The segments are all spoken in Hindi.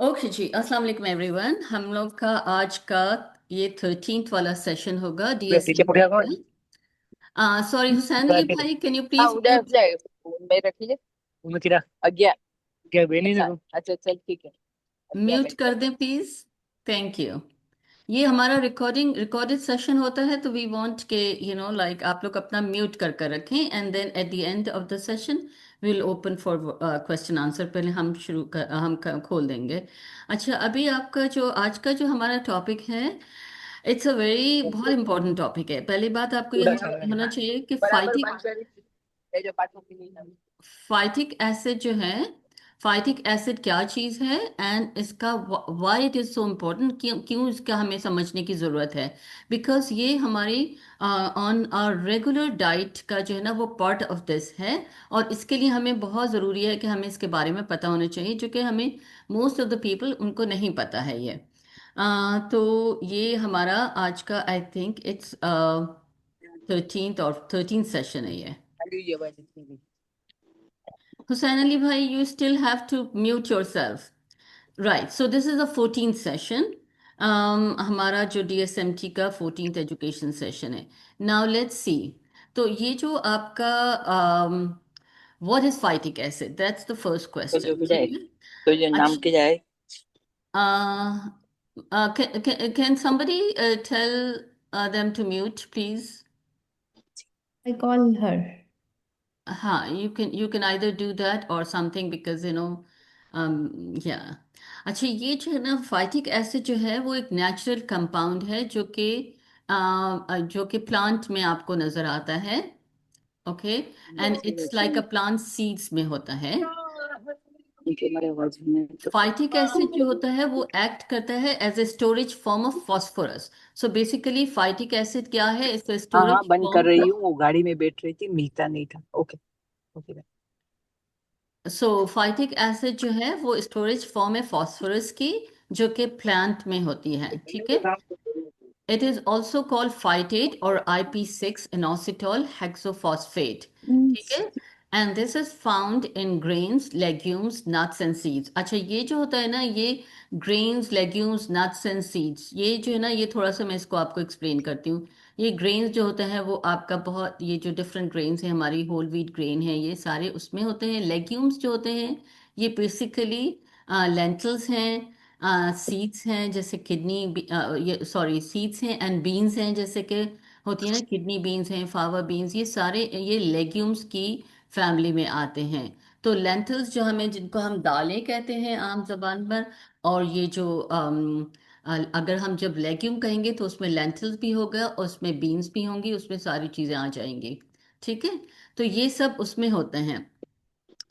ओके जी, अस्सलाम वालेकुम एवरीवन। हम लोग का आज का ये 13th वाला सेशन होगा udah picit डीएसएमटी udah kawan का। Sorry Hussain udah Ali picit भाई, कैन यू हाँ प्लीज उधर म्यूट? अप्लाई मैं रख लीजिए। udah tidak 11। क्या बेनी अच्छा देखो अच्छा चल ठीक है। 11 म्यूट मिनट कर कर दें दो। प्लीज। Thank you. ये हमारा रिकॉर्डेड सेशन होता है, तो वी वांट के लाइक आप लोग अपना म्यूट कर रखें, and then at the end of the session will open for question answer. पहले खोल देंगे। अच्छा, अभी आपका जो आज का जो हमारा टॉपिक है, इट्स अ वेरी बहुत इंपॉर्टेंट टॉपिक है। पहली बात आपको ये udah sama होना ini चाहिए कि बराबर बंद कर ये जो पाठों की नहीं। फाइटिक एसिड जो है, फाइटिक एसिड क्या चीज़ है, एंड इसका why it is so important, क्यों क्यों इसका हमें समझने की ज़रूरत है। बिकॉज ये हमारी ऑन आवर रेगुलर डाइट का जो है ना, वो पार्ट ऑफ दिस है। और इसके लिए हमें बहुत ज़रूरी है कि हमें इसके बारे में पता होना चाहिए, जो कि हमें मोस्ट ऑफ द पीपल उनको नहीं पता है ये। तो ये हमारा आज का I think it's 13th session है ये। खाली ये बात इतनी। Hussain Ali bhai, you still have to mute yourself. Right. So this is the 14th session. हमारा जो डीएसएमटी का 14th एजुकेशन सेशन है। नाउ लेट्स सी। तो ये जो आपका what is phytic acid, that's the first तो जो क्वेश्चन, भी ठीक जाए है। तो जो नाम अच्छा, के जाए। can somebody tell them to mute, please? I call her. हाँ, you can either do that or something because yeah। अच्छा, ये जो है ना, फाइटिक एसिड जो है वो एक नेचुरल कंपाउंड है जो कि प्लांट में आपको नजर आता है। Okay. And it's like a plant seeds में होता है। उनके हमारे आवाज में तो फाइटिक एसिड जो होता है वो एक्ट करता है as a storage form of phosphorus. So basically phytic acid क्या है, इट्स ए हाँ हाँ स्टोरेज बंद कर फॉर्म। रही हूँ, वो गाड़ी में बैठ रही थी, मिलता नहीं था। Okay okay. So phytic acid जो है वो स्टोरेज फॉर्म है फास्फोरस की, जो कि प्लांट में होती है, ठीक है। It is also called phytate और IP6 इनोसिटॉल हेक्सोफॉस्फेट, ठीक Means है। And this is found in grains, legumes, nuts and seeds. अच्छा, ये जो होता है ना, ये grains, legumes, nuts and seeds, ये जो है ना, ये थोड़ा सा मैं इसको आपको एक्सप्लेन करती हूँ। ये ग्रेन्स जो होते हैं वो आपका बहुत, ये जो डिफरेंट ग्रेन्स हैं, हमारी होल व्हीट ग्रेन है, ये सारे उसमें होते हैं। लेग्यूम्स जो होते हैं ये बेसिकली लेंटल्स हैं, सीड्स हैं जैसे किडनी, ये सॉरी सीड्स हैं, एंड बीन्स हैं जैसे कि होती है ना, किडनी बीन्स हैं, फावा बीन्स, ये सारे ये लेग्यूम्स की फैमिली में आते हैं। तो लेंटल्स जो हमें, जिनको हम दालें कहते हैं आम जबान पर, और ये जो अगर हम जब लेग्यूम कहेंगे तो उसमें लेंटल्स भी होगा, और उसमें बीन्स भी होंगी, उसमें सारी चीज़ें आ जाएंगी, ठीक है। तो ये सब उसमें होते हैं।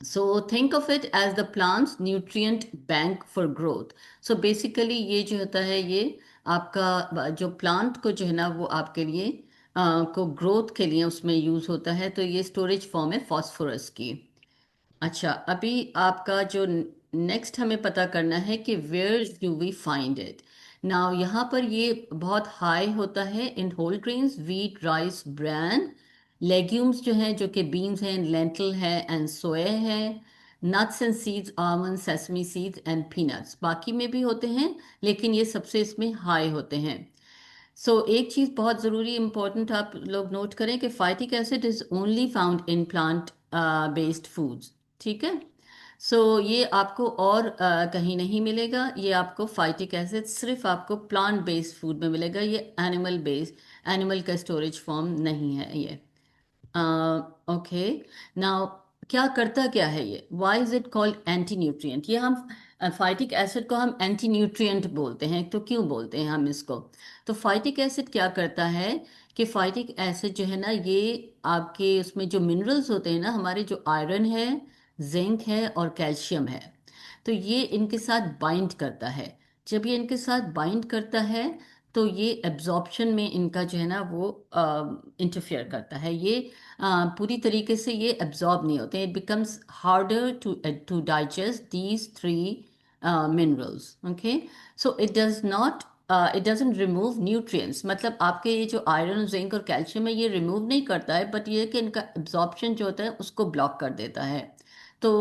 So think of it as the plant's nutrient bank for growth. So basically ये जो होता है, ये आपका जो प्लांट को जो है ना, वो आपके लिए को ग्रोथ के लिए उसमें यूज होता है। तो ये स्टोरेज फॉर्म है फास्फोरस की। अच्छा, अभी आपका जो नेक्स्ट हमें पता करना है कि where do we find it. Now यहाँ पर ये बहुत हाई होता है in whole grains, wheat, rice, bran. Legumes जो हैं, जो कि बीन्स हैं, लेंटल है एंड सोया है। Nuts and seeds, almond, sesame seeds and peanuts, बाकी में भी होते हैं, लेकिन ये सबसे इसमें हाई होते हैं। एक चीज़ बहुत ज़रूरी इंपॉर्टेंट आप लोग नोट करें कि phytic acid is only found in plant based foods, ठीक है। ये आपको और कहीं नहीं मिलेगा। ये आपको फाइटिक एसिड सिर्फ आपको प्लांट बेस्ड फूड में मिलेगा। ये एनिमल बेस्ड, एनिमल का स्टोरेज फॉर्म नहीं है ये। ओके। नाउ क्या करता क्या है ये, why is it called anti nutrient? ये हम फाइटिक एसिड को हम एंटी न्यूट्रिएंट बोलते हैं। तो क्यों बोलते हैं हम इसको? तो फाइटिक एसिड क्या करता है कि फाइटिक एसिड जो है ना, ये आपके उसमें जो मिनरल्स होते हैं ना, हमारे जो आयरन है, जिंक है और कैल्शियम है, तो ये इनके साथ बाइंड करता है। जब ये इनके साथ बाइंड करता है, तो ये एब्जॉर्प्शन में इनका जो है ना, वो इंटरफेयर करता है। ये पूरी तरीके से ये एब्जॉर्ब नहीं होते। It becomes harder to digest these three minerals. Okay. It does not, it doesn't remove nutrients, मतलब आपके ये जो आयरन, जिंक और कैल्शियम है, ये रिमूव नहीं करता है, बट ये कि इनका एब्जॉर्प्शन जो होता है उसको ब्लॉक कर देता है। तो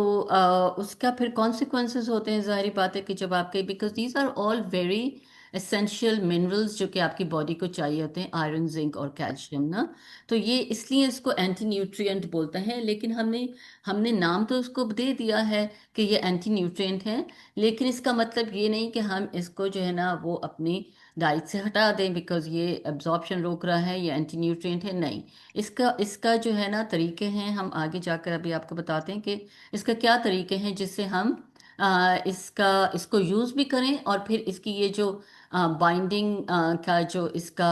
उसका फिर कॉन्सिक्वेंसेस होते हैं, जाहिर बात है कि जब आपके, because these are all very essential minerals जो कि आपकी बॉडी को चाहिए होते हैं, आयरन, जिंक और कैल्शियम ना। तो ये इसलिए इसको एंटी न्यूट्रिएंट बोलते हैं, लेकिन हमने हमने नाम तो उसको दे दिया है कि ये एंटी न्यूट्रिएंट है, लेकिन इसका मतलब ये नहीं कि हम इसको जो है ना वो अपनी डाइट से हटा दें बिकॉज ये एब्जॉर्प्शन रोक रहा है, ये एंटी न्यूट्रिएंट है, नहीं। इसका इसका जो है ना तरीके हैं, हम आगे जाकर अभी आपको बताते हैं कि इसका क्या तरीके हैं जिससे हम इसको यूज़ भी करें और फिर इसकी ये जो बाइंडिंग का जो इसका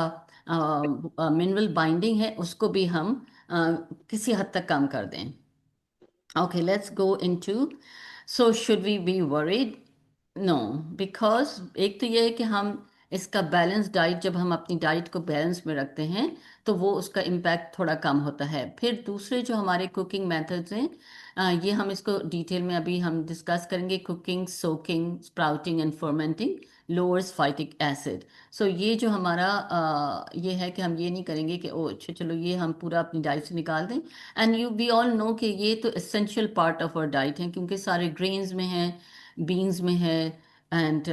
मिनरल बाइंडिंग है उसको भी हम किसी हद तक कम कर दें। Okay, let's go into. So, should we be worried? No, because एक तो ये है कि हम इसका बैलेंस डाइट, जब हम अपनी डाइट को बैलेंस में रखते हैं तो वो उसका इम्पैक्ट थोड़ा कम होता है। फिर दूसरे जो हमारे कुकिंग मेथड्स हैं, ये हम इसको डिटेल में अभी हम डिस्कस करेंगे। Cooking, soaking, sprouting and fermenting lowers phytic acid. So ये जो हमारा ये है कि हम ये नहीं करेंगे कि ओ अच्छा चलो ये हम पूरा अपनी डाइट से निकाल दें। And you we all know कि ये तो essential part of our diet है, क्योंकि सारे ग्रेन्स में है, बीन्स में है एंड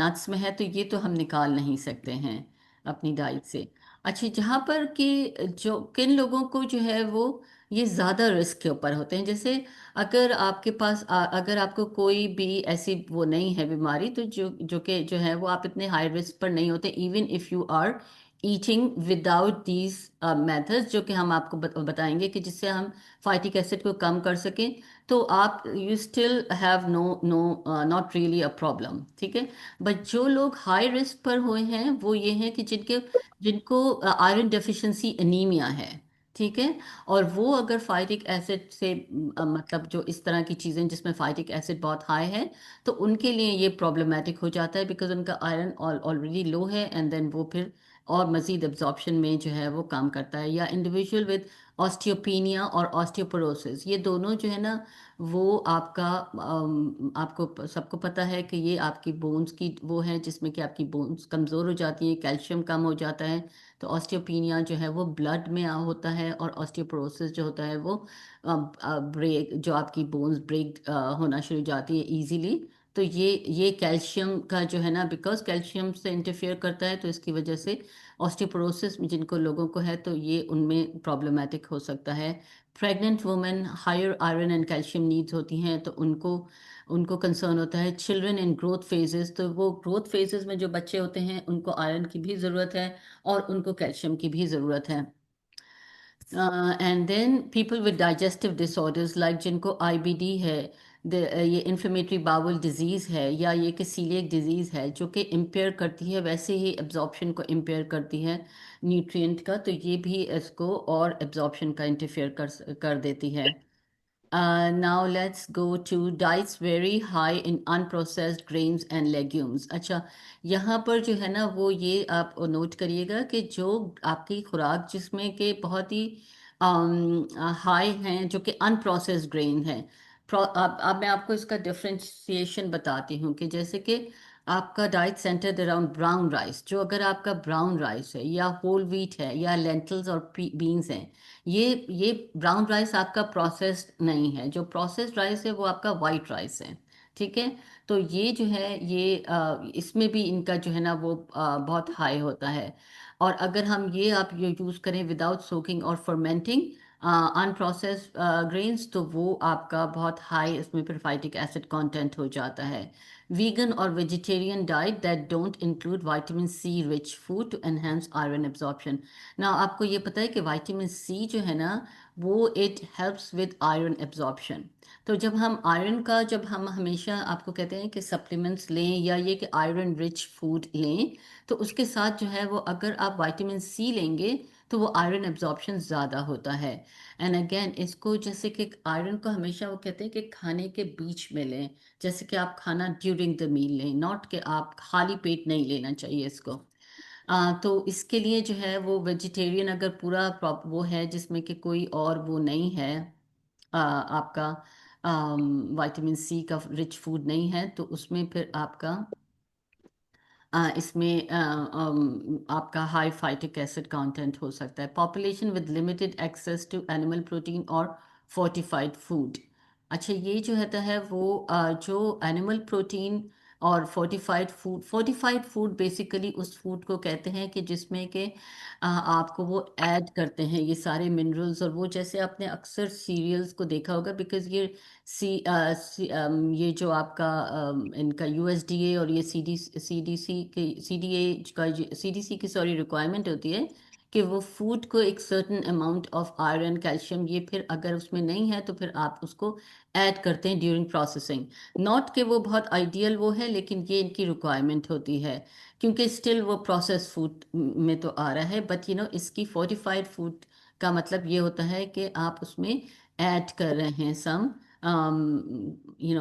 नट्स में है, तो ये तो हम निकाल नहीं सकते हैं अपनी डाइट से। अच्छा, जहाँ पर कि जो किन लोगों को जो है वो ये ज़्यादा रिस्क के ऊपर होते हैं, जैसे अगर आपके पास अगर आपको कोई भी ऐसी वो नहीं है बीमारी, तो जो जो कि जो है वो आप इतने हाई रिस्क पर नहीं होते, even if you are eating without these methods जो कि हम आपको बताएंगे कि जिससे हम फाइटिक एसिड को कम कर सकें, तो आप you still have no no not really a problem, ठीक है। बट जो लोग हाई रिस्क पर हुए हैं वो ये हैं कि जिनको आयरन डेफिशिएंसी एनीमिया है, ठीक है। और वो अगर फाइटिक एसिड से मतलब जो इस तरह की चीज़ें जिसमें फाइटिक एसिड बहुत हाई है, तो उनके लिए ये प्रॉब्लमेटिक हो जाता है बिकॉज उनका आयरन ऑलरेडी लो है, एंड देन वो फिर और मज़ीद एब्जॉर्प्शन में जो है वो काम करता है। या इंडिविजुअल विद ऑस्टियोपीनिया और ऑस्टियोपोरोसिस, ये दोनों जो है ना वो आपका आपको सबको पता है कि ये आपकी बोन्स की वो है जिसमें कि आपकी बोन्स कमज़ोर हो जाती हैं, कैल्शियम कम हो जाता है। तो ऑस्टियोपीनिया जो है वो ब्लड में होता है, और ऑस्टियोपोरोसिस जो होता है वो ब्रेक, जो आपकी बोन्स ब्रेक होना शुरू हो जाती है इजीली। तो ये कैल्शियम का जो है ना, बिकॉज कैल्शियम से इंटरफेयर करता है, तो इसकी वजह से ऑस्टियोपोरोसिस जिनको लोगों को है तो ये उनमें प्रॉब्लमेटिक हो सकता है। Pregnant women, higher iron and calcium needs होती हैं तो उनको उनको कंसर्न होता है। चिल्ड्रन इन ग्रोथ फेजेस, तो वो ग्रोथ फेजेस में जो बच्चे होते हैं उनको आयरन की भी ज़रूरत है और उनको कैल्शियम की भी ज़रूरत है। And then people with digestive disorders, like जिनको आईबीडी है, ये इन्फ्लेमेटरी बाउल डिजीज़ है, या ये कि सीलिएक डिजीज़ है जो कि इम्पेयर करती है वैसे ही एब्जॉर्प्शन को इम्पेयर करती है न्यूट्रिएंट का, तो ये भी इसको और एब्जॉर्प्शन का इंटरफेयर कर देती है। Now let's go to diets very high in unprocessed grains and legumes. अच्छा, यहाँ पर जो है ना वो ये आप नोट करिएगा कि जो आपकी खुराक जिसमें के बहुत ही हाई हैं जो कि अनप्रोसेस्ड ग्रेन है। अब मैं आपको इसका डिफरेंशिएशन बताती हूँ कि जैसे कि आपका diet centred around brown rice, जो अगर आपका ब्राउन राइस है या होल व्हीट है या लेंटल्स और बीन्स हैं, ये ब्राउन राइस आपका प्रोसेस्ड नहीं है। जो प्रोसेस्ड राइस है वो आपका वाइट राइस है, ठीक है। तो ये जो है ये इसमें भी इनका जो है ना वो बहुत हाई होता है। और अगर हम ये आप ये यूज़ करें विदाउट सोकिंग और फर्मेंटिंग अनप्रोसेस्ड ग्रेन्स, तो वो आपका बहुत हाई इसमें फिर एसिड कंटेंट हो जाता है। वीगन और vegetarian diet that don't include vitamin C rich food to enhance iron absorption. ना आपको ये पता है कि विटामिन सी जो है ना वो it helps with iron absorption. तो जब हम आयरन का, जब हम हमेशा आपको कहते हैं कि सप्लीमेंट्स लें या ये कि आयरन रिच फूड लें, तो उसके साथ जो है वो अगर आप विटामिन सी लेंगे तो वो आयरन एब्जॉर्प्शन ज़्यादा होता है। एंड अगेन इसको जैसे कि आयरन को हमेशा वो कहते हैं कि खाने के बीच में लें, जैसे कि आप खाना ड्यूरिंग द मील लें, नॉट कि आप खाली पेट नहीं लेना चाहिए इसको। तो इसके लिए जो है वो वेजिटेरियन अगर पूरा वो है जिसमें कि कोई और वो नहीं है आपका विटामिन सी का रिच फूड नहीं है, तो उसमें फिर आपका इसमें आपका हाई फाइटिक एसिड कंटेंट हो सकता है। Population with limited access to animal protein और फोर्टिफाइड फूड, अच्छा, ये जो होता है वो जो एनिमल प्रोटीन और फोर्टिफाइड फूड बेसिकली उस फूड को कहते हैं कि जिसमें कि आपको वो ऐड करते हैं ये सारे मिनरल्स, और वो जैसे आपने अक्सर सीरियल्स को देखा होगा, बिकॉज ये ये जो आपका इनका यूएसडीए और ये सीडीसी के सीडीए का सीडीसी की सॉरी रिक्वायरमेंट होती है कि वो फूड को एक certain amount of iron calcium, ये फिर अगर उसमें नहीं है तो फिर आप उसको ऐड करते हैं ड्यूरिंग प्रोसेसिंग। नॉट कि वो बहुत आइडियल वो है, लेकिन ये इनकी रिक्वायरमेंट होती है, क्योंकि स्टिल वो प्रोसेस फूड में तो आ रहा है, बट इसकी फोर्टिफाइड फूड का मतलब ये होता है कि आप उसमें ऐड कर रहे हैं some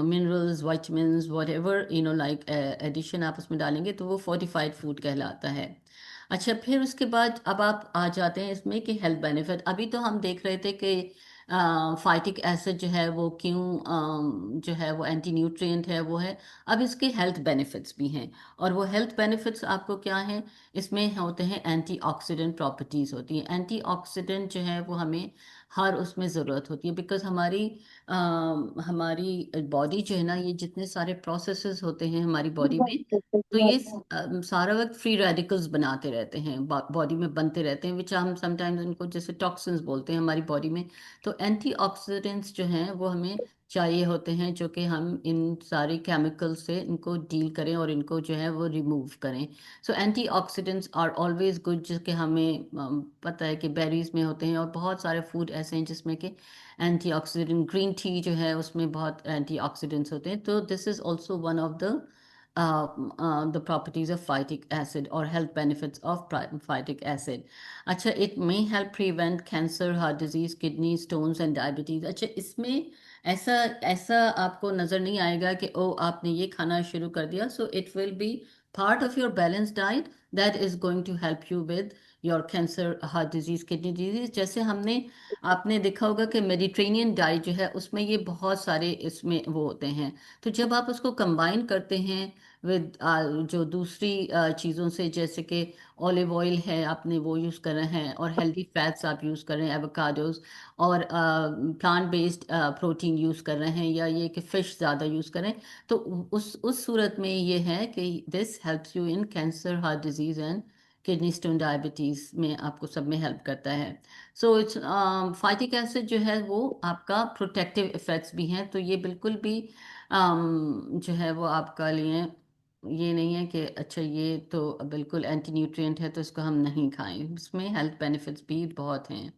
minerals, vitamins, whatever like addition आप उसमें डालेंगे तो वो फोर्टिफाइड फूड कहलाता है। अच्छा, फिर उसके बाद अब आप आ जाते हैं इसमें कि हेल्थ बेनिफिट। अभी तो हम देख रहे थे कि फाइटिक एसिड जो है वो क्यों जो है वो एंटी न्यूट्रिएंट है वो है। अब इसके हेल्थ बेनिफिट्स भी हैं, और वो हेल्थ बेनिफिट्स आपको क्या हैं, इसमें होते हैं एंटीऑक्सीडेंट प्रॉपर्टीज होती हैं। एंटीऑक्सीडेंट जो है वो हमें हर उसमें ज़रूरत होती है, बिकॉज हमारी बॉडी जो है ना, ये जितने सारे प्रोसेसेस होते हैं हमारी बॉडी में, तो ये सारा वक्त फ्री रेडिकल्स बनाते रहते हैं, बॉडी में बनते रहते हैं, विच हम समटाइम्स इनको जैसे टॉक्सिन्स बोलते हैं हमारी बॉडी में। तो एंटीऑक्सीडेंट्स जो हैं वो हमें चाहिए होते हैं, जो कि हम इन सारी केमिकल से इनको डील करें और इनको जो है वो रिमूव करें। सो एंटीऑक्सीडेंट्स आर ऑलवेज गुड, जिसके हमें पता है कि बेरीज में होते हैं, और बहुत सारे फूड ऐसे हैं जिसमें कि एंटीऑक्सीडेंट, ग्रीन टी जो है उसमें बहुत एंटीऑक्सीडेंट्स होते हैं। तो this is also one of the properties of phytic acid or health benefits of phytic acid. अच्छा, it may help prevent cancer, heart disease, kidney stones and diabetes. अच्छा, इसमें ऐसा ऐसा आपको नजर नहीं आएगा कि ओ आपने ये खाना शुरू कर दिया, so it will be part of your balanced diet that is going to help you with your cancer, heart disease, kidney disease। जैसे हमने आपने देखा होगा कि मेडिटेरेनियन डाइट जो है उसमें ये बहुत सारे इसमें वो होते हैं। तो जब आप उसको कंबाइन करते हैं विद जो दूसरी चीज़ों से, जैसे कि ऑलिव ऑयल है आपने वो यूज़ कर रहे हैं, और हेल्दी फैट्स आप यूज़ कर रहे हैं, एवोकाडोज, और प्लांट बेस्ड प्रोटीन यूज़ कर रहे हैं, या ये कि फ़िश ज़्यादा यूज़ करें, तो उस सूरत में ये है कि this helps you in cancer, heart disease and kidney stone, diabetes में आपको सब में हेल्प करता है। सो इट्स फाइटिक एसिड जो है वो आपका प्रोटेक्टिव इफेक्ट्स भी हैं, तो ये बिल्कुल भी जो है वो आपका लिए ये नहीं है कि अच्छा ये तो बिल्कुल एंटी न्यूट्रिएंट है तो इसको हम नहीं खाएं, इसमें हेल्थ बेनिफिट्स भी बहुत हैं।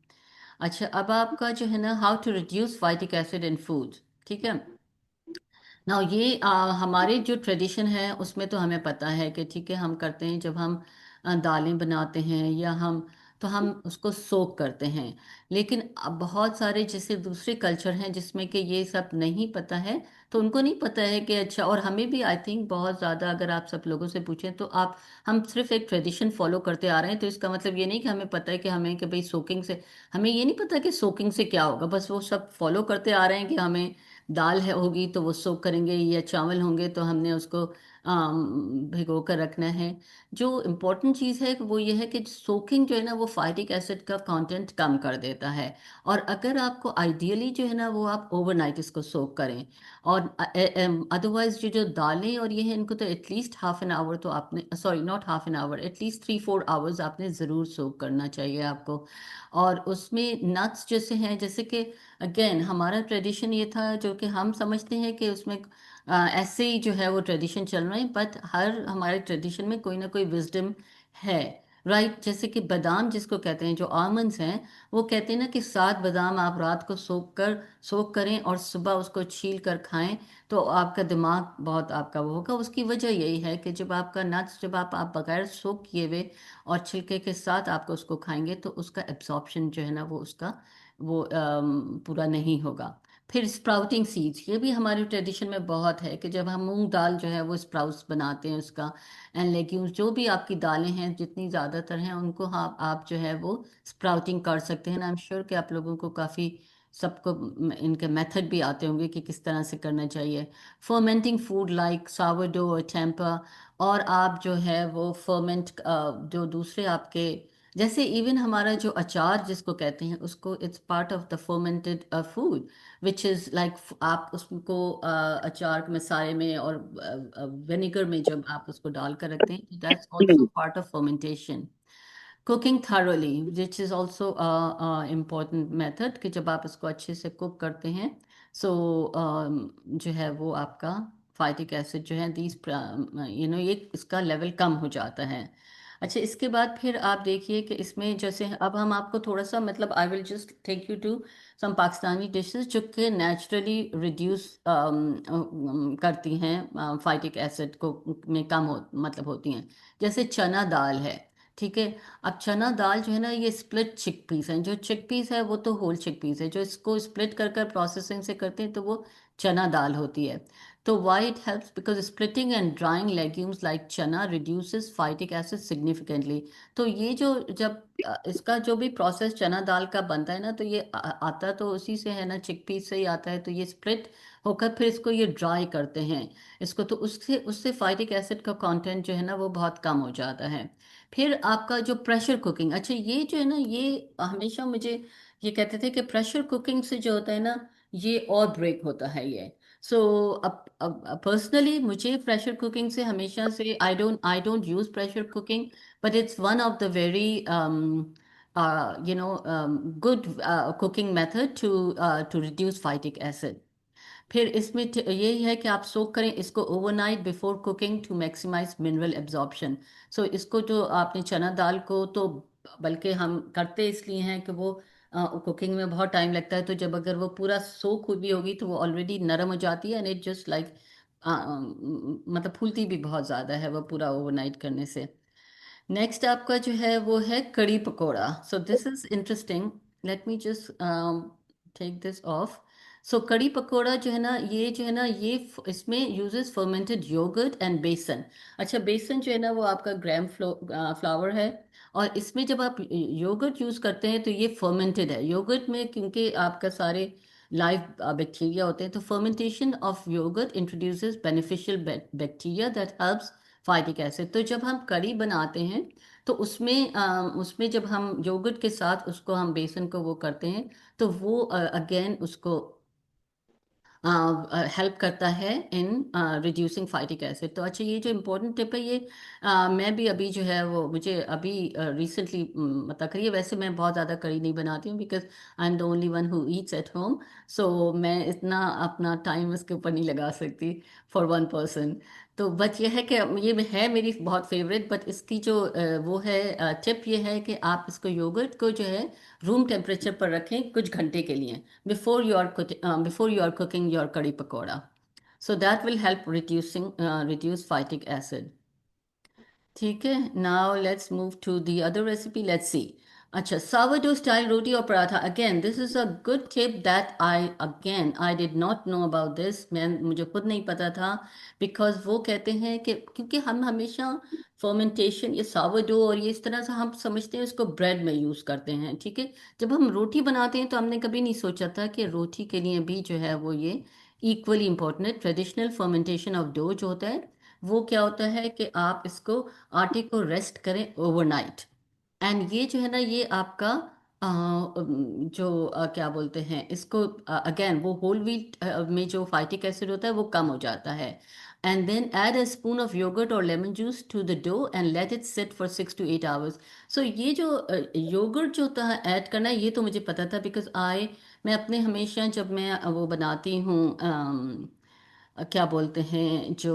अच्छा, अब आपका जो है ना, how to reduce phytic acid in food, ठीक है ना। ये हमारे जो ट्रेडिशन है उसमें तो हमें पता है कि ठीक है हम करते हैं, जब हम दालें बनाते हैं या हम, तो हम उसको सोक करते हैं। लेकिन अब बहुत सारे जैसे दूसरे कल्चर हैं जिसमें कि ये सब नहीं पता है, तो उनको नहीं पता है कि अच्छा, और हमें भी आई थिंक बहुत ज़्यादा, अगर आप सब लोगों से पूछें तो आप, हम सिर्फ एक ट्रेडिशन फॉलो करते आ रहे हैं, तो इसका मतलब ये नहीं कि हमें पता है कि हमें कि भाई सोकिंग से, हमें ये नहीं पता कि सोकिंग से क्या होगा, बस वो सब फॉलो करते आ रहे हैं कि हमें दाल है होगी तो वो सोक करेंगे, या चावल होंगे तो हमने उसको भिगो कर रखना है। जो इम्पोर्टेंट चीज़ है वो ये है कि सोकिंग जो है ना वो फाइटिक एसिड का कंटेंट कम कर देता है। और अगर आपको आइडियली जो है ना वो आप ओवरनाइट इसको सोक करें, और अदरवाइज जो दालें और ये है इनको तो एटलीस्ट हाफ एन आवर तो आपने, sorry not half an hour, at least 3-4 hours आपने ज़रूर सोक करना चाहिए आपको। और उसमें नट्स जैसे हैं, जैसे कि अगेन हमारा ट्रेडिशन ये था जो कि हम समझते हैं कि उसमें ऐसे ही जो है वो ट्रेडिशन चल रहा है, बट हर हमारे ट्रेडिशन में कोई ना कोई विजडम है, राइट। जैसे कि बादाम जिसको कहते हैं, जो आलमंड्स हैं, वो कहते हैं ना कि 7 बादाम आप रात को सोक करें और सुबह उसको छील कर खाएं, तो आपका दिमाग बहुत आपका वो होगा। उसकी वजह यही है कि जब आपका नट्स, जब आप बगैर सोक किए हुए और छिलके के साथ आपको उसको खाएंगे, तो उसका एब्जॉर्प्शन जो है ना वो उसका वो पूरा नहीं होगा। फिर स्प्राउटिंग सीड्स, ये भी हमारे ट्रेडिशन में बहुत है कि जब हम मूंग दाल जो है वो स्प्राउट्स बनाते हैं उसका, एंड लेग्यूम्स जो भी आपकी दालें हैं जितनी ज़्यादातर हैं उनको आप जो है वो स्प्राउटिंग कर सकते हैं। आई एम श्योर कि आप लोगों को काफ़ी सबको इनके मेथड भी आते होंगे कि किस तरह से करना चाहिए। फर्मेंटिंग फूड लाइक सावरडो और टेम्पा, और आप जो है वो फर्मेंट जो दूसरे आपके जैसे इवन हमारा जो अचार जिसको कहते हैं उसको it's part of the fermented food which is like आप उसको अचार के मसाले में और विनेगर में जब आप उसको डालकर रखते हैं that's also part of fermentation. Cooking thoroughly which is also important method कि जब आप इसको अच्छे से कुक करते हैं सो जो है वो आपका फाइटिक एसिड जो है दीज ये इसका लेवल कम हो जाता है। अच्छा, इसके बाद फिर आप देखिए कि इसमें जैसे अब हम आपको थोड़ा सा मतलब I will just take you to some Pakistani dishes जो कि नेचुरली रिड्यूस करती हैं फाइटिक एसिड को में कम हो मतलब होती हैं। जैसे चना दाल है, ठीक है। अब चना दाल जो है ना ये स्प्लिट चिक पीस है, जो चिक पीस है वो तो होल चिक पीस है, जो इसको स्प्लिट कर कर प्रोसेसिंग से करते हैं तो वो चना दाल होती है। तो why it helps because splitting and drawing legumes like चना रिड्यूसेस फाइटिक एसिड सिग्निफिकेंटली। तो ये जो जब इसका जो भी प्रोसेस चना दाल का बनता है ना तो ये आता तो उसी से है ना, चिक पीस से ही आता है। तो ये स्प्लिट होकर फिर इसको ये ड्राई करते हैं इसको, तो उससे उससे फाइटिक एसिड का कंटेंट जो है ना वो बहुत कम हो जाता है। फिर आपका जो प्रेशर कुकिंग, अच्छा ये जो है ना ये हमेशा मुझे ये कहते थे कि प्रेशर कुकिंग से जो होता है ना ये और ब्रेक होता है ये। सो अब पर्सनली मुझे प्रेशर कुकिंग से हमेशा से I don't use pressure cooking, but it's one of the very good cooking method to reduce phytic acid. फिर इसमें यही है कि आप सोक करें इसको overnight before cooking to maximize mineral absorption. So इसको जो आपने चना दाल को तो बल्कि हम करते इसलिए हैं कि वो कुकिंग में बहुत टाइम लगता है, तो जब अगर वो पूरा सोक हुई भी होगी तो वो ऑलरेडी नरम हो जाती है एंड इट जस्ट लाइक मतलब फूलती भी बहुत ज़्यादा है वो पूरा ओवरनाइट करने से। नेक्स्ट आपका जो है वो है kadhi pakora. So this is interesting, let me just take this off. So kadhi pakora जो है ना ये जो है ना ये इसमें यूजेस फर्मेंटेड योगर्ट एंड बेसन। अच्छा, बेसन जो है ना वो आपका ग्राम फ्लावर है, और इसमें जब आप योगर्ट यूज करते हैं तो ये फर्मेंटेड है योगर्ट में, क्योंकि आपका सारे लाइव बैक्टीरिया होते हैं। तो fermentation of yogurt introduces beneficial bacteria that helps phytic acid. तो जब हम कड़ी बनाते हैं तो उसमें जब हम योगर्ट के साथ उसको हम बेसन को वो करते हैं तो वो अगेन उसको हेल्प करता है इन रिड्यूसिंग फाइटिक एसिड। तो अच्छा, ये जो इम्पोर्टेंट टिप है ये मैं भी अभी जो है वो मुझे अभी रिसेंटली पता करी है। वैसे मैं बहुत ज़्यादा कड़ी नहीं बनाती हूँ because I am the only one who eats at home. So मैं इतना अपना टाइम इसके ऊपर नहीं लगा सकती फॉर वन पर्सन। तो बट ये है कि ये है मेरी बहुत फेवरेट, बट इसकी जो वो है टिप ये है कि आप इसको योगर्ट को जो है रूम टेम्परेचर पर रखें कुछ घंटे के लिए before you are cooking your curry pakoda. So that will help reduce phytic acid. ठीक है, now let's move to the other recipe, let's see. अच्छा, सावरडो स्टाइल रोटी और पराठा, again this is a good tip that I did not know about this. मैं मुझे खुद नहीं पता था, बिकॉज वो कहते हैं कि क्योंकि हम हमेशा फर्मेंटेशन ये सावरडो और ये इस तरह से हम समझते हैं इसको ब्रेड में यूज़ करते हैं, ठीक है। जब हम रोटी बनाते हैं तो हमने कभी नहीं सोचा था कि रोटी के लिए भी जो है वो ये इक्वली इम्पोर्टेंट है। ट्रेडिशनल फर्मेंटेशन ऑफ डो जो होता है वो क्या होता है कि आप इसको आटे को रेस्ट करें ओवरनाइट, एंड ये जो है ना ये आपका क्या बोलते हैं इसको, अगेन वो होल व्हीट में जो फाइटिक एसिड होता है वो कम हो जाता है। And then add a spoon of yogurt और lemon juice to the dough and let it sit for 6 to 8 hours। So ये जो योगर्ट जो होता है ऐड करना है ये तो मुझे पता था, बिकॉज मैं अपने हमेशा जब मैं वो बनाती हूँ क्या बोलते हैं जो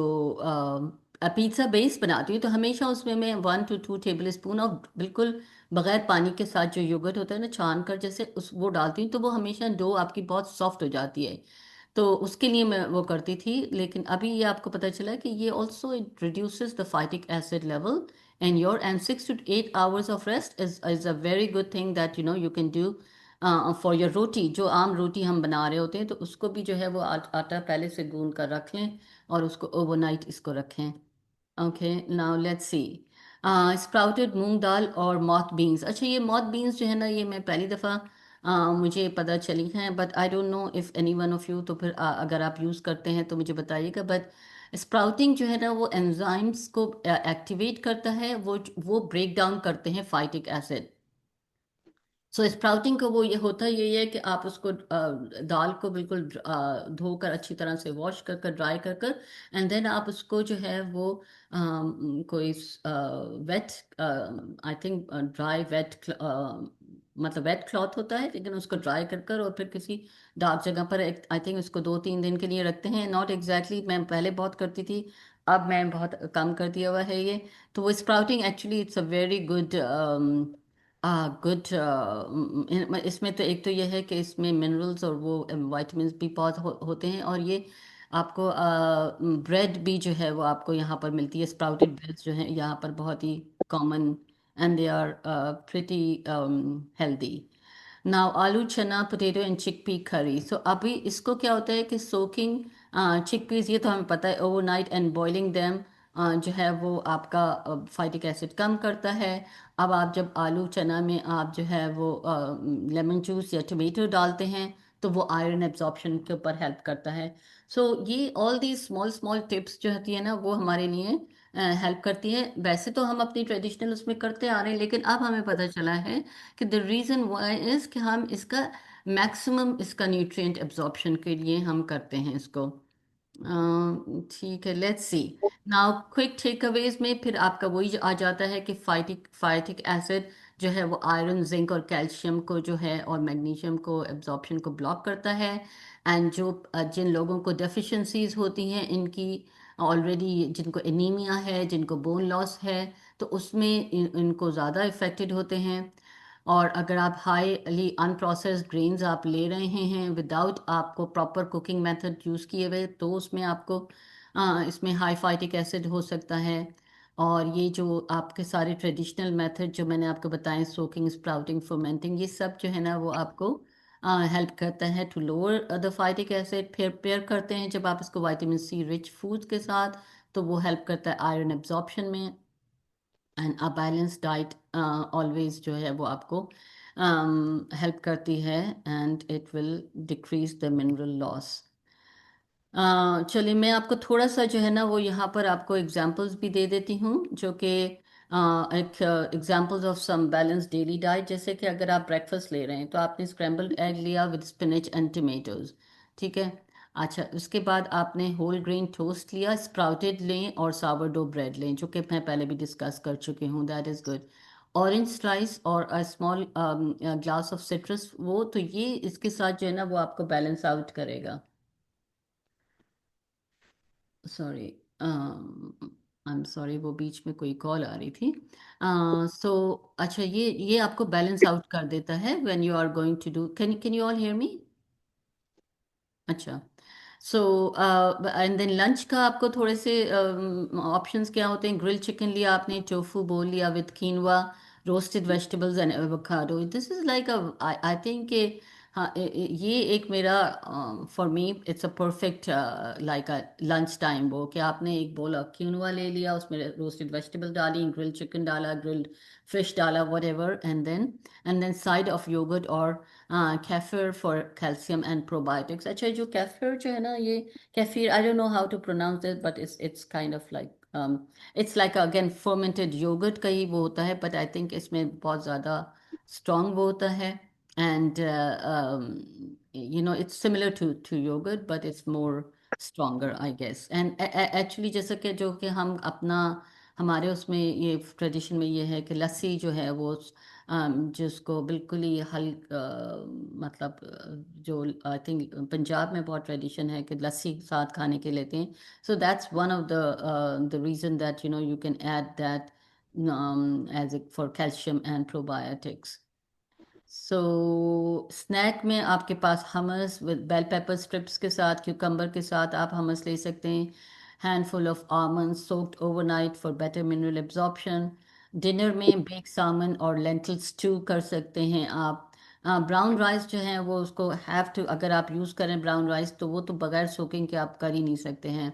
पिज्ज़ा बेस बनाती हूँ तो हमेशा उसमें मैं 1 to 2 tablespoon ऑफ बिल्कुल बगैर पानी के साथ जो योगर्ट होता है ना छान कर जैसे उस वो डालती हूँ, तो वो हमेशा डो आपकी बहुत सॉफ्ट हो जाती है। तो उसके लिए मैं वो करती थी, लेकिन अभी ये आपको पता चला कि ये also it reduces the phytic acid level and 6 to 8 hours of rest is a very good thing that you can do for your roti. जो आम रोटी हम बना रहे होते हैं तो उसको भी जो है वो आटा पहले से गूंद कर रख लें और उसको ओवरनाइट इसको रखें। Okay, now let's see. Sprouted मूंग दाल और मॉथ बीन्स, अच्छा ये मॉथ बीन्स जो है ना ये मैं पहली दफ़ा मुझे पता चली हैं, but I don't know if any one of you, तो फिर अगर आप यूज़ करते हैं तो मुझे बताइएगा। बट स्प्राउटिंग जो है ना वो एंजाइम्स को एक्टिवेट करता है, वो ब्रेक डाउन करते हैं फाइटिक एसिड। सो स्प्राउटिंग का वो ये होता यही है कि आप उसको दाल को बिल्कुल धोकर अच्छी तरह से वॉश कर कर ड्राई कर कर एंड देन आप उसको जो है वो कोई wet I think dry wet मतलब वेट क्लॉथ होता है लेकिन उसको ड्राई कर कर और फिर किसी डार्क जगह पर आई थिंक उसको 2-3 दिन के लिए रखते हैं। नॉट एग्जैक्टली मैं पहले बहुत करती थी, अब मैं बहुत कम कर दिया हुआ है ये। तो वो sprouting actually it's a very good good. इसमें तो एक तो ये है कि इसमें मिनरल्स और वो वाइटामिन भी बहुत होते हैं, और ये आपको ब्रेड भी जो है वो आपको यहाँ पर मिलती है। स्प्राउटेड ब्रेड्स जो हैं यहाँ पर बहुत ही common and they are pretty healthy. Now आलू चना पोटैटो एंड चिकपी करी। सो अभी इसको क्या होता है कि सोकिंग चिकपीस, ये तो हमें पता है, ओवरनाइट एंड बॉइलिंग देम जो है वो आपका फाइटिक एसिड कम करता है। अब आप जब आलू चना में आप जो है वो लेमन जूस या टमेटो डालते हैं तो वो आयरन एब्जॉर्प्शन के ऊपर हेल्प करता है। सो ये all the small small tips जो होती है ना वो हमारे लिए हेल्प करती है। वैसे तो हम अपनी ट्रेडिशनल उसमें करते आ रहे हैं, लेकिन अब हमें पता चला है कि द रीज़न वाई इज़ कि हम इसका मैक्सिमम इसका न्यूट्रिएंट एब्जॉर्प्शन के लिए हम करते हैं इसको। ठीक है, let's see. Now quick takeaways में फिर आपका वही आ जाता है कि फाइटिक एसिड जो है वो आयरन जिंक और कैल्शियम को जो है और मैग्नीशियम को एब्जॉर्प्शन को ब्लॉक करता है। एंड जो जिन लोगों को डेफिशिएंसीज होती हैं इनकी ऑलरेडी, जिनको एनीमिया है, जिनको बोन लॉस है, तो उसमें इनको ज़्यादा इफ़ेक्टेड होते हैं। और अगर आप हाईली अनप्रोसेस्ड ग्रेन्स आप ले रहे हैं विदाउट आपको प्रॉपर कुकिंग मेथड यूज़ किए हुए, तो उसमें आपको इसमें हाई फाइटिक एसिड हो सकता है। और ये जो आपके सारे ट्रेडिशनल मेथड जो मैंने आपको बताए, सोकिंग, स्प्राउटिंग, फर्मेंटिंग, ये सब जो है ना वो आपको हेल्प करता है to lower the phytic acid. फिर पेयर करते हैं जब आप इसको विटामिन सी रिच फूड्स के साथ, तो वो हेल्प करता है आयरन एब्जॉर्प्शन में। And a balance diet always जो है वो आपको हेल्प करती है and it will decrease the mineral loss. चलिए मैं आपको थोड़ा सा जो है ना वो यहाँ पर आपको एग्जांपल्स भी दे देती हूँ जो कि एक examples of some balance daily diet. जैसे कि अगर आप ब्रेकफास्ट ले रहे हैं तो आपने स्क्रैम्बल्ड एग लिया विद स्पिनच एंड टमेटोज, ठीक है। अच्छा, उसके बाद आपने होल ग्रेन टोस्ट लिया, स्प्राउटेड लें और सावरडो ब्रेड लें, जो कि मैं पहले भी डिस्कस कर चुकी हूँ, that is good. Orange slice और a small glass of citrus, वो तो ये इसके साथ जो है ना वो आपको बैलेंस आउट करेगा। सॉरी, आई एम सॉरी, वो बीच में कोई कॉल आ रही थी। सो अच्छा, ये आपको बैलेंस आउट कर देता है when you are going to do. Can you all hear me? अच्छा। सो एंड देन लंच का आपको थोड़े से ऑप्शंस क्या होते हैं। ग्रिल चिकन लिया आपने, टोफू बोल लिया with quinoa, roasted vegetables and avocado. This is like a, I think हाँ, ये एक मेरा for me it's a perfect like a lunch time. वो कि आपने एक बोल क्यूनवा ले लिया, उसमें रोस्टेड वेजिटेबल डाली, ग्रिल्ड चिकन डाला, ग्रिल्ड फिश डाला, whatever, and then side of yogurt और kefir for calcium and probiotics. अच्छा, जो कैफिर जो है ना, ये kefir, I don't know how to pronounce this, but it's kind of like it's like again fermented yogurt का ही वो होता है, बट आई थिंक इसमें बहुत ज़्यादा स्ट्रॉन्ग वो होता है। And you know it's similar to yogurt but it's more stronger I guess। and actually जैसा कि जो कि हम अपना हमारे उसमें ये ट्रेडिशन में ये है कि लस्सी जो है वो जिसको बिल्कुल ही मतलब जो आई थिंक पंजाब में बहुत ट्रेडिशन है कि लस्सी साथ खाने के लेते हैं। So that's one of the reason that you know you can add that as it for calcium and probiotics. So snack में आपके पास hummus with bell pepper strips के साथ, क्यूकम्बर के साथ आप हमस ले सकते हैं। Handful of almonds soaked overnight for better mineral absorption. Dinner में बेक सामन और लेंटिल स्टू कर सकते हैं आप। ब्राउन राइस जो है वो उसको हैव टू, अगर आप यूज़ करें ब्राउन राइस तो वो तो बगैर सोकिंग के आप कर ही नहीं सकते हैं।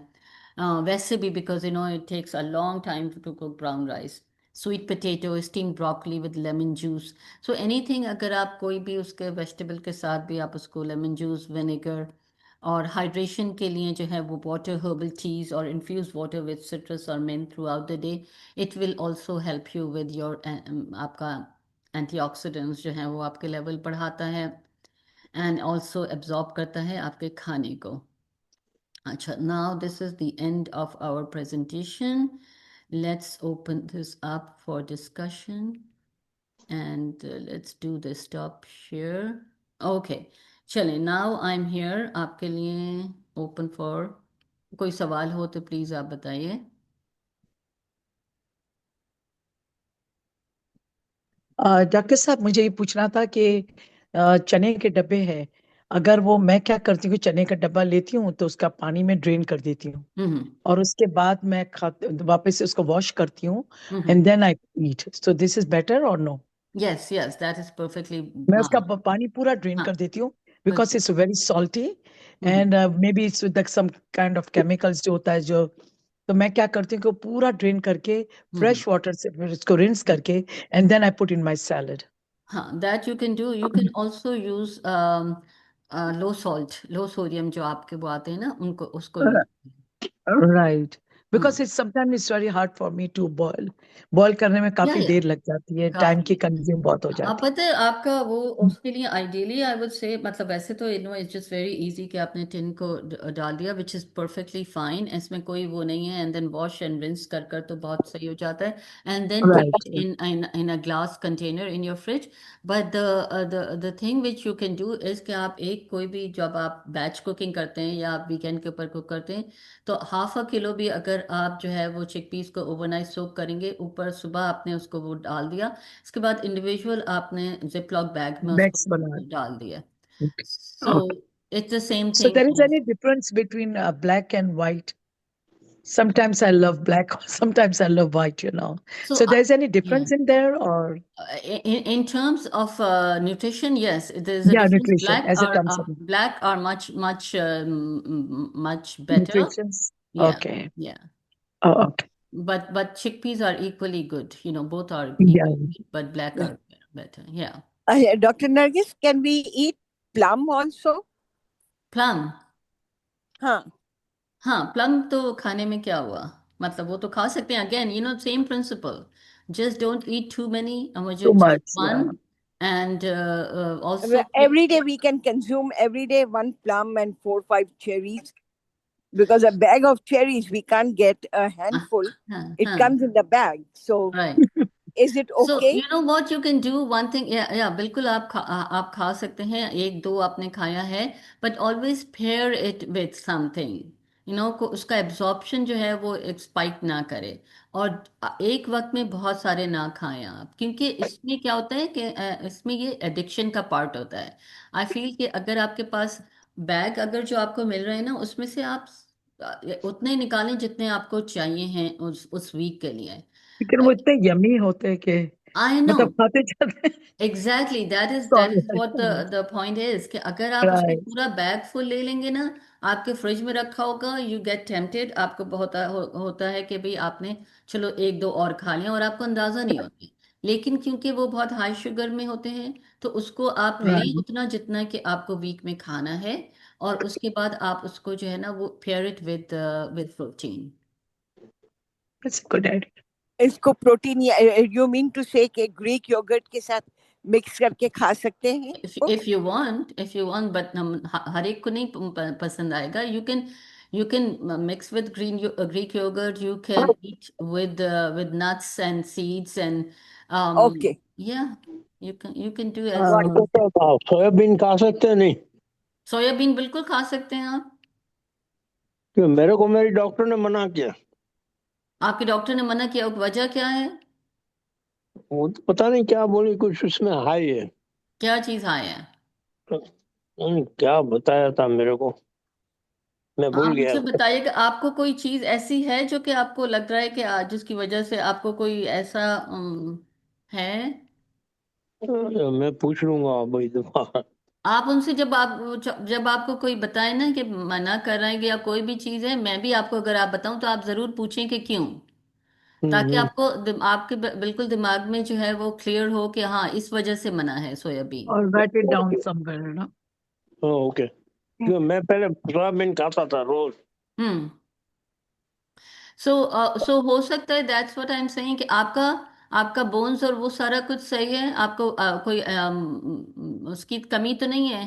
वैसे भी because you know it takes a long time to cook brown rice. Sweet potato, steam broccoli with lemon juice. So anything, अगर आप कोई भी उसके वेजिटेबल के साथ भी आप उसको लेमन जूस, विनेगर। और हाइड्रेशन के लिए जो है वो वाटर, हर्बल टीज और इन्फ्यूज वाटर विद सिट्रस और mint throughout the day. It will also help you with your आपका एंटीऑक्सीडेंट्स जो हैं वो आपके लेवल बढ़ाता है, एंड ऑल्सो एब्जॉर्ब करता है आपके खाने को। अच्छा, now this is the end of our presentation. Let's open this up for discussion and let's do the stop share. Okay, चलें, now I'm here आपके लिए open for, कोई सवाल हो तो प्लीज आप बताइए। डॉक्टर साहब, मुझे ये पूछना था कि चने के डब्बे हैं, अगर वो मैं क्या करती हूँ, चने का डब्बा लेती हूँ तो उसका पानी में ड्रेन कर देती हूँ हम्म और उसके बाद मैं वापस से उसको वॉश करती हूँ hmm and then I eat, so this is better or no? Yes yes, that is perfectly. मैं हाँ उसका पानी पूरा ड्रेन हाँ कर देती हूँ बिकॉज बिल्कुल। It's very salty hmm and maybe it's with some kind of chemicals जो होता है जो, तो मैं क्या करती हूँ कि वो पूरा ड्रेन करके हम्म फ्रेश वाटर से फिर उसको रिंस करके and then I put in my salad. हाँ, that you can do. You can also use low salt, low sodium जो आपके वो आते हैं ना, उनको उसको use. Right, hmm, because it's sometime it's very hard for me to boil, boil करने में काफी या देर लग जाती है, टाइम की काफी। कंज्यूम बहुत हो आप जाती पता है आपका वो, है। उसके लिए आइडियली आई वुड से, मतलब वैसे तो no it's just very easy कि आपने टिन को डाल दिया, विच इज परफेक्टली फाइन, इसमें कोई वो नहीं है, and then wash and rinse कर कर तो बहुत सही हो जाता है, and then put right, it in a glass container in your fridge. But the thing which you can do is कि आप एक कोई भी, जब आप बैच कुकिंग करते हैं या आप वीकेंड के ऊपर कुक करते हैं, तो हाफ अ किलो भी अगर आप जो है वो चिकपीस को ओवरनाइट सोक करेंगे, ऊपर सुबह आपने उसको वो डाल दिया, इसके बाद इंडिविजुअल आपने जिप लॉक बैग में उसको बैग्स बना। डाल दिया। Okay. So it's the same So thing. there is any difference between black and white? Sometimes I love black, sometimes I love white, you know. So So there's any yeah, difference in there or in terms of nutrition, yes, there is a yeah, difference. nutrition as it comes up. Black are much better. Nutritions. Yeah, Okay. yeah. Oh, okay. But chickpeas are equally good. You know, both are Yeah. equally good, but black are better. Yeah. Dr. Nargis, can we eat plum also? Plum. Huh. हाँ, प्लम तो खाने में क्या हुआ, मतलब वो तो खा सकते हैं, again same principle, just don't eat too many, Too just much. One, Yeah. And also. Every day we can consume every day one plum and 4 5 cherries, because a bag of cherries we can't get a handful. हाँ It हाँ, comes in the bag. So right. is it so okay? You know what you can do, one thing, या बिल्कुल आप खा सकते हैं, एक दो आपने खाया है, but always pair it with something, को उसका एब्जॉर्प्शन जो है वो स्पाइक ना करे, और एक वक्त में बहुत सारे ना खाएं आप, क्योंकि इसमें क्या होता है कि इसमें ये एडिक्शन का पार्ट होता है। आई फील कि अगर आपके पास बैग अगर जो आपको मिल रहे हैं ना, उसमें से आप उतने निकालें जितने आपको चाहिए हैं उस वीक के लिए। लेकिन वो इतने यमी होते हैं कि आई नो, मतलब खाते जाते हैं। Exactly, that is what the point is, कि अगर आप उसको राइट। पूरा बैग फुल ले लेंगे ना, आपके फ्रिज में रखा होगा, यू गेट टेम्पटेड, आपको बहुत होता है कि भाई आपने चलो एक दो और खा लिया, और आपको अंदाजा नहीं होता, लेकिन क्योंकि वो बहुत हाई शुगर में होते हैं, तो उसको आप लें राइट, उतना जितना कि आपको वीक में खाना है, और उसके बाद आप उसको जो है ना वो pair it with protein. It's good idea. इसको protein, you mean to say कि Greek yogurt के साथ मिक्स करके खा सकते हैं इसको? if you want, but हम हर एक को नहीं पसंद आएगा, you can mix with Greek yogurt, you can eat with nuts and seeds, and Okay. yeah, you can do as Got it. Soybean खा सकते हैं नहीं? सोयाबीन बिल्कुल खा सकते हैं आप। क्यों? मेरे को मेरी डॉक्टर ने मना किया। आपके डॉक्टर ने मना किया, वजह क्या है? वो तो पता नहीं क्या बोली, कुछ उसमें हाई है। क्या चीज आया है? क्या बताया था मेरे को, मैं आप भूल गया। मुझे बताइए कि आपको कोई चीज ऐसी है जो कि आपको लग रहा है कि जिसकी वजह से आपको कोई ऐसा है। मैं पूछ लूंगा भाई दफा। आप उनसे, जब आपको कोई बताए ना कि मना कर रहे हैं कि या कोई भी चीज़ है, मैं भी आपको अगर आप बताऊं तो आप ज़रूर पूछें कि क्यों, ताकि हम्म। आपको आपके बिल्कुल दिमाग में जो है वो क्लियर हो कि हाँ इस वजह से मना है सोयाबीन। और राइट इट डाउन समवेयर ना। ओके। क्यों मैं पहले सोयाबीन खाता था रोज। हम्म। सो हो सकता है, that's what I am saying, कि आपका बोन्स और वो सारा कुछ सही है? आपको कोई उसकी कमी तो नहीं है?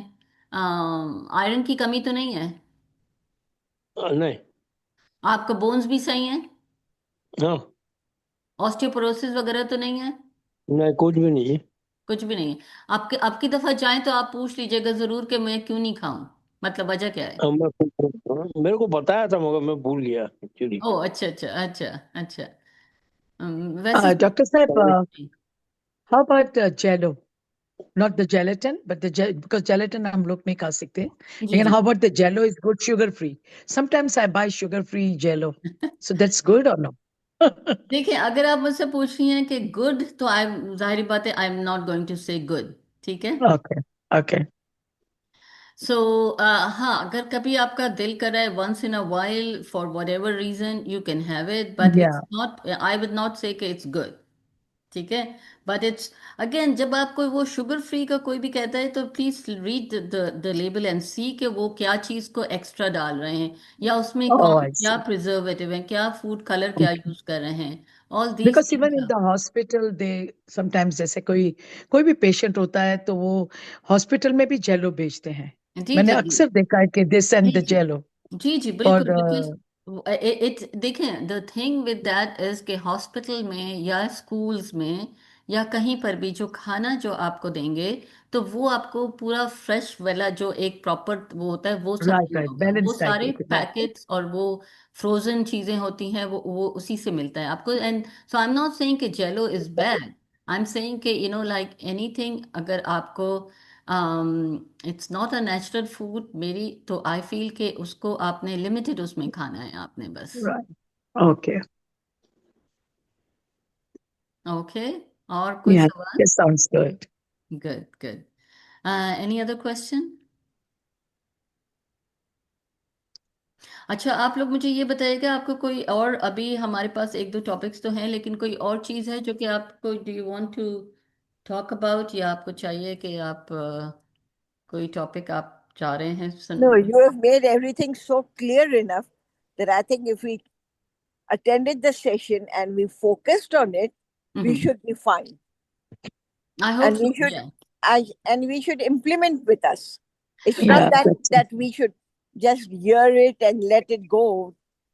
आयरन की कमी तो नहीं है? नहीं। आपका बोन्स भी सही है? हाँ। ऑस्टियोपोरोसिस वगैरह तो नहीं है? नहीं, कुछ भी नहीं है। कुछ भी नहीं है। आपके आपकी दफा जाएं तो आप पूछ लीजिएगा जरूर कि मैं क्यों नहीं खाऊं, मतलब वजह क्या है? मेरे को बताया था मगर मैं भूल गया एक्चुअली। ओ अच्छा अच्छा अच्छा अच्छा। वैसे डॉक्टर साहब, जी how about jello? Not the gelatin, but because gelatin हम लोग नहीं खा सकते, जी लेकिन जी। how about the jello is good sugar free. Sometimes I buy sugar free jello, so that's good or no? देखिए, अगर आप मुझसे पूछ रही हैं कि गुड, तो आई, जाहिर बात है I am not going to say good. ठीक है। Okay, okay, सो हाँ, अगर कभी आपका दिल कर रहा है once in a while for whatever reason you can have it, but yeah, it's not, I would not say कि इट्स गुड। ठीक है। बट इट्स, अगेन, जब आपको वो शुगर फ्री का कोई भी कहता है तो please read the label and see कि वो क्या चीज को एक्स्ट्रा डाल रहे हैं, या उसमें oh, कौन I क्या see. प्रिजर्वेटिव है, क्या फूड कलर क्या Okay. यूज कर रहे हैं। All these Because even things in are. the hospital, they sometimes जैसे कोई कोई भी पेशेंट होता है तो वो हॉस्पिटल में भी जेलो बेचते हैं। जी मैंने जी जी अक्सर देखा है कि दे सेंड जी द जी जेलो जी जी, और बिल्कुल, बिकॉज इट देखें, the thing with that is के हॉस्पिटल में या स्कूल्स में या कहीं पर भी जो खाना जो आपको देंगे, तो वो आपको पूरा फ्रेश वाला जो एक प्रॉपर वो होता है वो सब राइट नहीं राइट होगा। वो बैलेंस डाइट सारे होती है, right. पैकेट्स और वो फ्रोजन चीजें होती हैं, वो उसी से मिलता है आपको। And so I am not saying कि jello is bad, I am saying कि लाइक एनीथिंग, अगर आपको it's not a natural food मेरी, तो आई फील कि उसको आपने लिमिटेड उसमें खाना है आपने बस। Right. Okay. ओके। और कोई Yeah, सवाल? that sounds good. Good good. Any other question? अच्छा, आप लोग मुझे ये बताइएगा, आपको कोई और, अभी हमारे पास एक दो टॉपिक्स तो हैं, लेकिन कोई और चीज़ है जो कि आपको, do you want to talk about, या आपको चाहिए कि आप कोई टॉपिक आप चाह रहे हैं No, soon? you have made everything so clear enough that I think if we attended the session and we focused on it, we should be fine. I hope And so, we should या। and we should implement with us. It's not Yeah, that that's that we should just hear it and let it go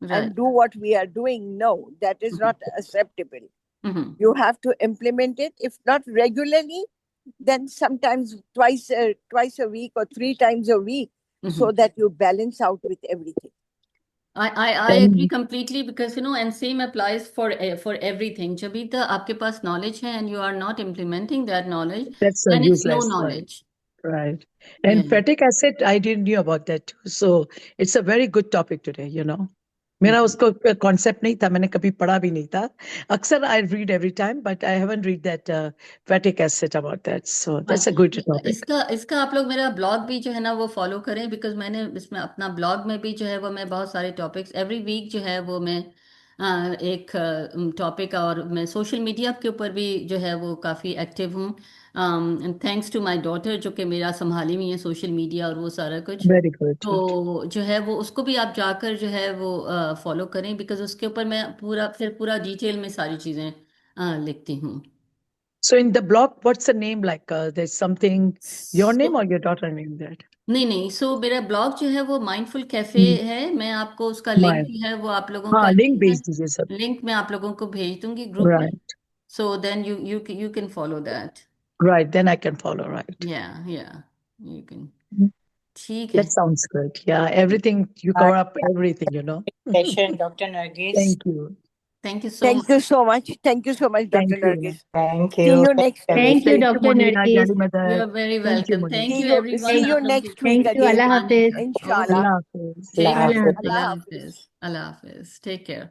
and right. do what we are doing. No, that is not acceptable. Hmm You have to implement it. If not regularly, then sometimes twice a week or three times a week, so hmm. that you balance out with everything. I agree then completely, because and same applies for everything. जब भी तक आपके पास knowledge है and you are not implementing that knowledge, that's then it's no useless, right? knowledge. Right. Yeah. And fatty acid, I didn't knew about that too. So it's a very good topic today, you know. मेरा जी। उसको कॉन्सेप्ट नहीं था, मैंने कभी पढ़ा भी नहीं था। अक्सर I read every time, but I haven't read that फैटिक acid about that, so that's a good topic. इसका इसका आप लोग मेरा ब्लॉग भी जो है ना वो फॉलो करें, बिकॉज मैंने इसमें अपना ब्लॉग में भी जो है वो मैं बहुत सारे टॉपिक्स एवरी वीक जो है वो मैं एक टॉपिक, और मैं सोशल मीडिया के ऊपर भी जो है वो काफ़ी एक्टिव हूँ, थैंक्स टू माय डॉटर जो कि मेरा संभाली हुई है सोशल मीडिया और वो सारा कुछ। Very good. तो जो है वो उसको भी आप जाकर जो है वो फॉलो करें, बिकॉज उसके ऊपर मैं पूरा डिटेल में सारी चीज़ें लिखती हूँ। So in the blog, what's the name like? There's something, your So, name or your daughter name that? नहीं नहीं, सो मेरा ब्लॉग जो है वो माइंडफुल कैफे Hmm. है, मैं आपको उसका लिंक My, जो है वो आप लोगों का हाँ लिंक भेज दीजिए सब। लिंक मैं आप लोगों को भेज दूंगी ग्रुप में। Right, so then you can follow that. right. Then I can follow. Right. या यू कैन। Hmm. ठीक है। That sounds good. Yeah, everything you cover up everything, you know. Session, Dr. Nargis. Thank you. Thank you so Thank you much. so much. Thank you so much, Dr. Thank you. Nargis. Thank See you. you next Thank week. Thank you, Thank you, Dr. Munira, Nargis. Jali you Mother. Are very Thank you, welcome, Munira. Thank See you you. Everyone, See you आप लोगों next की week Thank you. again. Allah मेहरबानी Hafiz. है। Okay. Inshallah. Allah Hafiz. Take Allah care. Hafiz. Allah Hafiz. अल्लाह Allah Hafiz. हाफिज, अल्लाह हाफिज, टेक केयर।